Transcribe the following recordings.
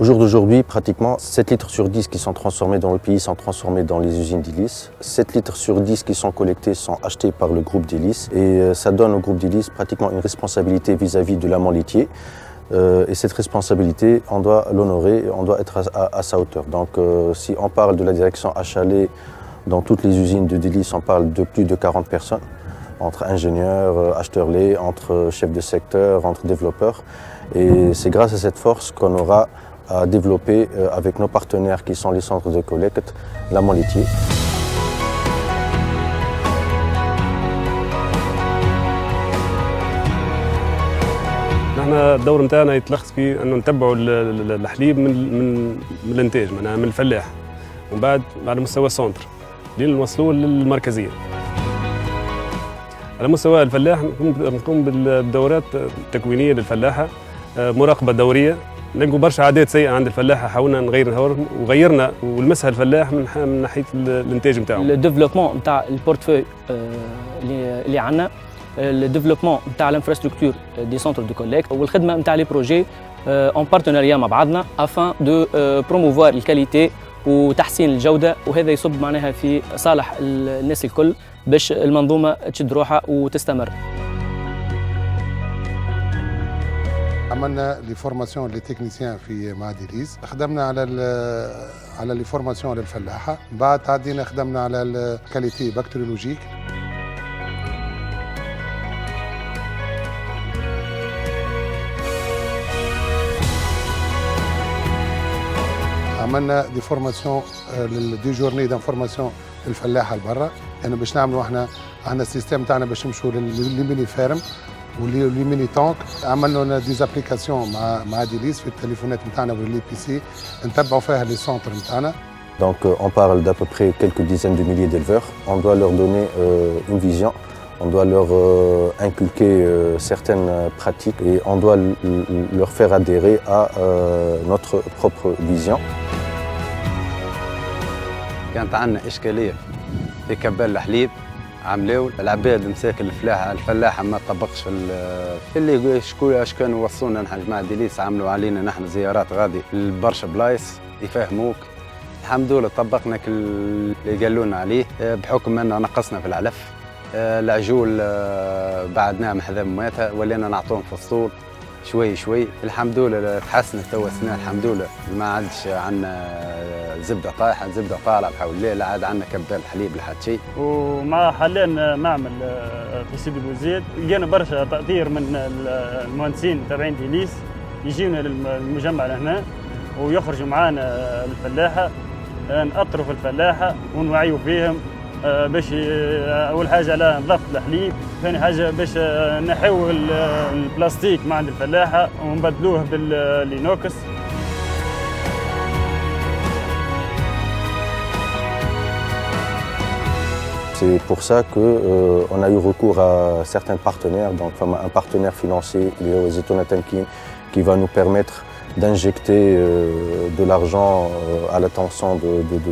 Au jour d'aujourd'hui, pratiquement 7 litres sur 10 qui sont transformés dans le pays sont transformés dans les usines d'Hélice. 7 litres sur 10 qui sont collectés sont achetés par le groupe d'Hélice. Et ça donne au groupe d'Hélice pratiquement une responsabilité vis-à-vis de l'amont laitier. Et cette responsabilité, on doit l'honorer, on doit être à sa hauteur. Donc si on parle de la direction achat lait, dans toutes les usines de Délice, on parle de plus de 40 personnes, entre ingénieurs, acheteurs lait, entre chefs de secteur, entre développeurs. Et c'est grâce à cette force qu'on aura à développer avec nos partenaires qui sont les centres de collecte, l'amont laitier. نحن الدور نتاعنا يتلخص في انه نتبعوا الحليب من الانتاج من الفلاح، ومن بعد على مستوى السونتر لين نوصلوه للمركزيه. على مستوى الفلاح نقوم بالدورات التكوينيه للفلاحه، مراقبه دوريه. نلقوا برشا عادات سيئه عند الفلاحه، حاولنا نغيرها وغيرنا ولمسها الفلاح من ناحيه الانتاج نتاعو. الديفلوبمون نتاع البورتفوي اللي عندنا، الديفلوبمون نتاع الانفراستركتور دي سونتر دو كوليكت، والخدمه نتاع لي بروجي اون بارتنريا مع بعضنا افان دو بروموفوار الكاليتي وتحسين الجوده، وهذا يصب معناها في صالح الناس الكل باش المنظومه تشد روحها وتستمر. عملنا لي فورماسيون لي تكنيسيان في معهد إليس، خدمنا على لي فورماسيون للفلاحه، بعد تعدينا خدمنا على الكاليتي بكتيريولوجيك. عملنا دي فورماسيون دي جورني دانفورماسيون للفلاحه لبرا، يعني باش نعملوا احنا عندنا السيستم تاعنا باش نمشوا للميني فارم والميني تانك. عملنا دي زابليكاسيون مع ديليس في التليفونات نتاعنا واللي بي سي نتبعوا فيها لي سونتر نتاعنا. Donc on parle d'à peu près quelques dizaines de milliers d'éleveurs. On doit leur donner une vision, on doit leur inculquer certaines pratiques et on doit leur faire adhérer à notre propre vision. كانت عندنا إشكالية في كبال الحليب، عملوا العباد مساكن الفلاحة ما طبقش في اللي شكانوا وصونا نحن جماعة ديليس، عملوا علينا نحن زيارات غادي لبرشا بلايص يفهموك. الحمد لله طبقنا اللي قالوا لنا عليه، بحكم أننا نقصنا في العلف، العجول بعدناها محذا مواتها ولينا نعطوهم في السطول شوي شوي. الحمد لله تحسنت توا السنة، الحمد لله ما عادش عندنا زبدة طايحة، زبدة طالعة بحول الله، لا عاد عندنا كبال حليب لحد شيء. ومع حاليا معمل في سيدي بوزيد لقينا برشا تأثير من المهندسين تابعين ديليس يجيونا للمجمع لهنا ويخرجوا معانا الفلاحة، نأطروا في الفلاحة ونوعيوا فيهم باش أول حاجة على نظافة الحليب، ثاني حاجة باش نحيوا البلاستيك ما عند الفلاحة ونبدلوه بالإينوكس. C'est pour ça qu'on a eu recours à certains partenaires, donc un partenaire financier, Zeitouna Tamkin, qui va nous permettre d'injecter de l'argent à l'attention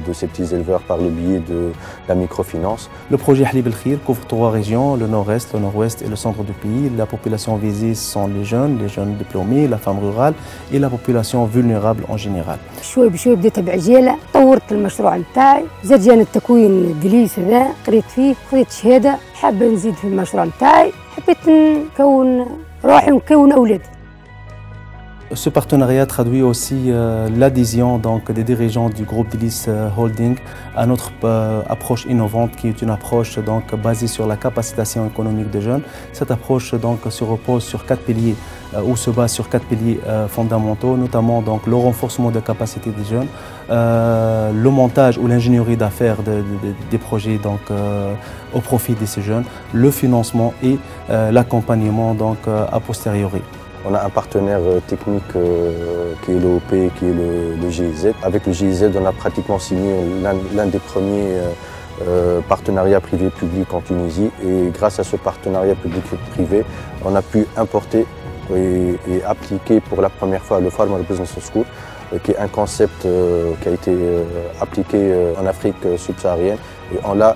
de ces petits éleveurs par le biais de la microfinance. Le projet Halib El Khir couvre 3 régions, le nord-est, le nord-ouest et le centre du pays. La population visée sont les jeunes diplômés, la femme rurale et la population vulnérable en général. شوي بشوي بديت بعجالة، طورت المشروع نتاعي، زاد جاني التكوين ديليس هذا، قريت فيه، خذيت شهادة، حابة نزيد في المشروع نتاعي، حبيت نكون روحي ونكون أولادي. Ce partenariat traduit aussi l'adhésion des dirigeants du groupe Délice Holding à notre approche innovante qui est une approche basée sur la capacitation économique des jeunes. Cette approche se repose sur 4 piliers ou se base sur 4 piliers fondamentaux, notamment le renforcement des capacités des jeunes, le montage ou l'ingénierie d'affaires des projets au profit de ces jeunes, le financement et l'accompagnement a posteriori. On a un partenaire technique qui est l'OP, qui est le GIZ. Avec le GIZ, on a pratiquement signé l'un des premiers partenariats privés-publics en Tunisie. Et grâce à ce partenariat public-privé, on a pu importer et appliquer pour la première fois le Farmer Business School, qui est un concept qui a été appliqué en Afrique subsaharienne. Et on l'a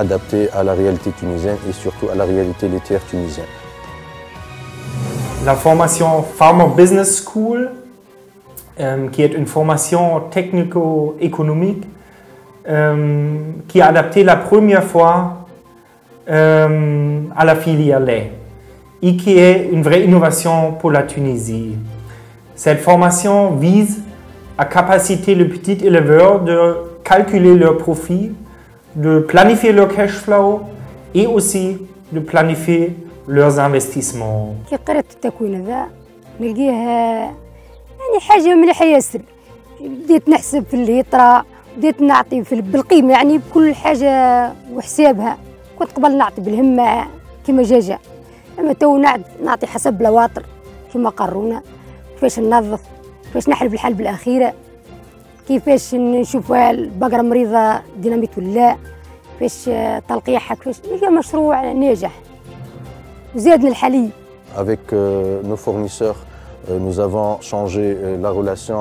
adapté à la réalité tunisienne et surtout à la réalité laitière tunisienne. La formation Farmer Business School qui est une formation technico-économique qui est adaptée la première fois à la filière lait et qui est une vraie innovation pour la Tunisie. Cette formation vise à capaciter le petit éleveur de calculer leur profit, de planifier leur cash flow et aussi de planifier leurs investissements. كي قرأت التكوين هذا نلقيه يعني حاجة مليحة ياسر. بديت نحسب في الليطرة، بديت نعطي بالقيمة يعني بكل حاجة وحسابها. كنت قبل نعطي بالهمة كما جاجة، أما تو نعطي حسب لواطر كما قرونا، كيفاش ننظف، كيفاش نحلب الحلب الأخيرة، كيفاش نشوف البقرة مريضة ديناميت ولا لا، كيفاش تلقيحها، كيفاش نلقى مشروع ناجح وزادنا الحليب. Avec nos fournisseurs, nous avons changé la relation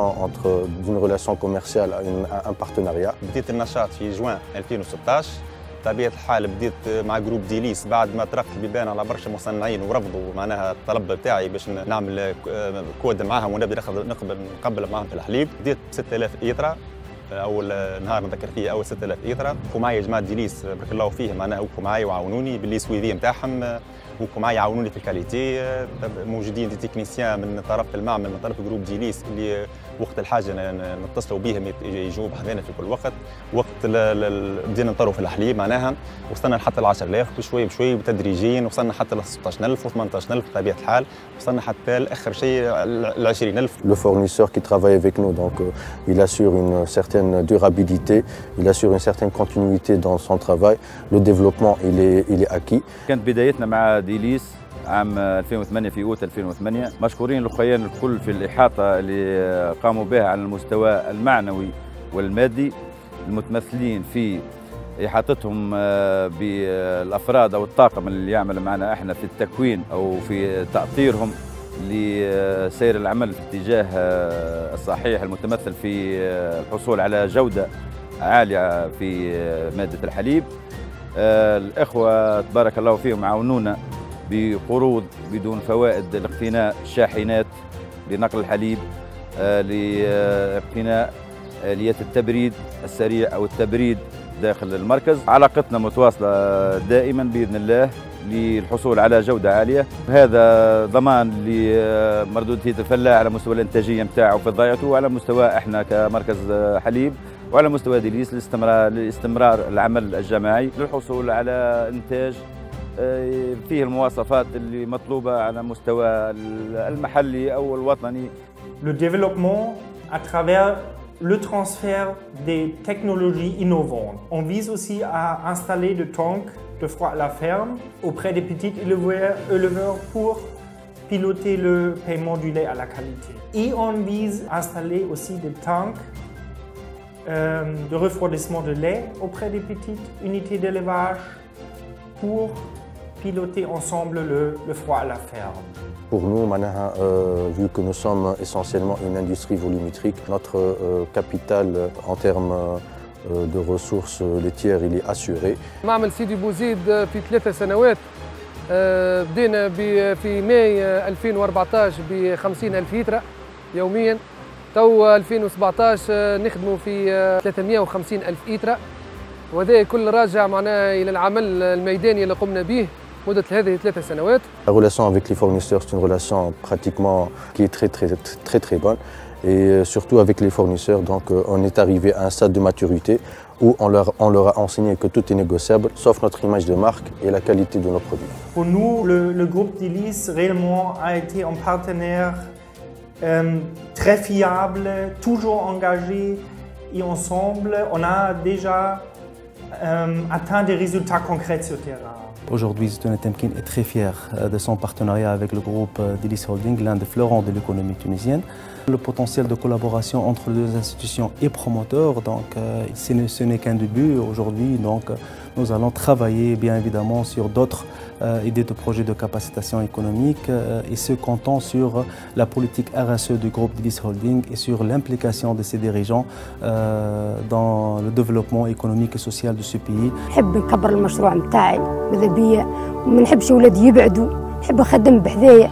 d'une relation commerciale à un partenariat. بديت النشاط في جوان 2016. بطبيعة الحال بديت مع جروب ديليس بعد ما طرقت البيبان على برشا مصنعين ورفضوا معناها الطلب بتاعي باش نعمل كود معاهم ونبدا نقبل معاهم في الحليب. بديت ب 6000 إيترا اول نهار نذكر فيه اول 6000 إيترا. وقفوا معايا جماعه ديليس بارك الله فيهم معناها وقفوا معايا وعاونوني باللي سويفي نتاعهم، وقفوا معايا عاونوني في الكاليتي. موجودين دي تكنيسيان من طرف المعمل من طرف جروب ديليس اللي وقت الحاجه نتصلوا بهم يجوا بحذانا في كل وقت. وقت بدينا نطروا في الحليب معناها وصلنا لحتى ال 10000 بشوي بشوي بتدريجيا، وصلنا حتى ل 16000 و 18000 بطبيعه الحال، وصلنا حتى لاخر شيء ل 20000. Le fournisseur qui travaille avec nous, donc il assure une certaine durabilité, il assure une certaine continuité dans son travail. Le développement il est acquis. كانت بدايتنا مع ديليس عام 2008 في أوت 2008. مشكورين الأخوان الكل في الإحاطة اللي قاموا بها على المستوى المعنوي والمادي، المتمثلين في إحاطتهم بالأفراد أو الطاقم اللي يعمل معنا احنا في التكوين أو في تأطيرهم لسير العمل في الاتجاه الصحيح المتمثل في الحصول على جودة عالية في مادة الحليب. الإخوة تبارك الله فيهم عاونونا بقروض بدون فوائد لاقتناء شاحنات لنقل الحليب، لاقتناء آليات التبريد السريع أو التبريد داخل المركز. علاقتنا متواصلة دائما بإذن الله للحصول على جودة عالية. هذا ضمان لمردودية الفلاح على مستوى الإنتاجية نتاعو في ضيعته، وعلى مستوى احنا كمركز حليب، وعلى مستوى ديليس لاستمرار العمل الجماعي للحصول على إنتاج فيه المواصفات اللي مطلوبة على مستوى المحلي أو الوطني. Le développement à travers le transfert des technologies innovantes. On vise aussi à installer des tanks de froid à la ferme auprès des petits éleveurs pour piloter le paiement du lait à la qualité. Et on vise à installer aussi des tanks de refroidissement de lait auprès des petites unités d'élevage pour piloter ensemble le froid à la ferme. Pour nous, vu que nous sommes essentiellement une industrie volumétrique, notre capital en termes de ressources laitières il est assuré. معمل سيدي بوزيد في 3 سنوات بدينا في ماي 2014 ب 50,000 لتر يوميا، تو 2017 نخدموا في 350,000 لتر، وهذا كل راجع معناها إلى العمل الميداني اللي قمنا به مدة هذه 3 سنوات. La relation avec les fournisseurs, c'est une relation pratiquement qui est très bonne. Et surtout avec les fournisseurs, donc on est arrivé à un stade de maturité où on leur a enseigné que tout est négociable, sauf notre image de marque et la qualité de nos produits. Pour nous, le groupe Delis réellement a été un partenaire très fiable, toujours engagé, et ensemble, on a déjà atteint des résultats concrets sur le terrain. Aujourd'hui, Zitouna Temkine est très fier de son partenariat avec le groupe Delis Holding, l'un des fleurons de l'économie tunisienne. Le potentiel de collaboration entre les deux institutions est promoteur, donc ce n'est qu'un début. Aujourd'hui, donc, nous allons travailler bien évidemment sur d'autres idées de projets de capacitation économique et ce comptant sur la politique RSE du groupe Delis Holding et sur l'implication de ses dirigeants dans le développement économique et social de ce pays. نحب نكبر المشروع نتاعي ماذا بيا وما نحبش ولادي يبعدوا، نحب نخدم بحذايا.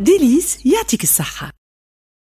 ديليس يعطيك الصحة.